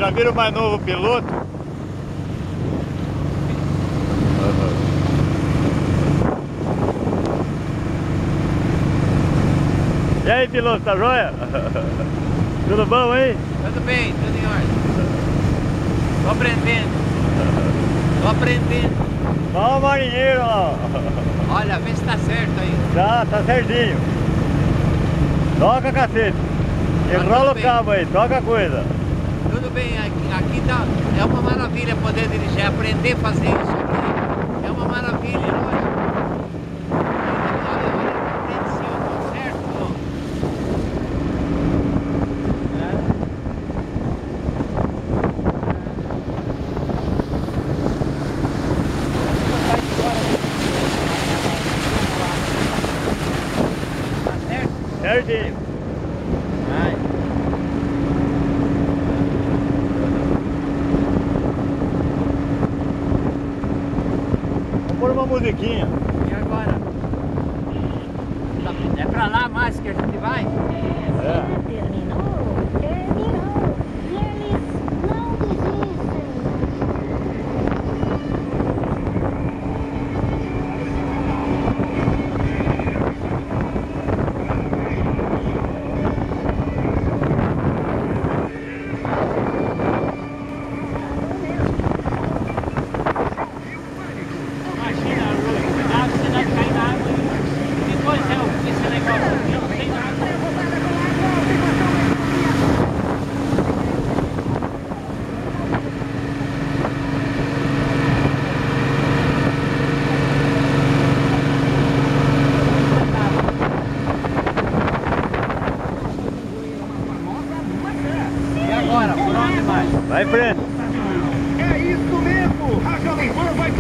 já viram o mais novo piloto? E aí, piloto, tá joia? Tudo bom aí? Tudo bem, tudo em ordem. Tô aprendendo. Tô aprendendo. Ó o marinheiro lá. Olha, vê se tá certo aí. Tá certinho. Toca, cacete. Tá Enrola o tudo cabo aí, toca a coisa. Tudo bem, aqui tá, é uma maravilha poder dirigir, aprender a fazer isso aqui. É uma maravilha, lógico. Olha, aprende se eu tô certo ou não. Tá certo? Certinho. Vai. Vamos pôr uma musiquinha. E agora? É pra lá mais que a gente vai? É. Terminou, terminou. E eles não desistem. Imagina, cuidado, você vai cair na água e depois esse negócio aqui não tem nada. E agora, por onde mais? Vai em frente. É isso mesmo! A Jovem Pan vai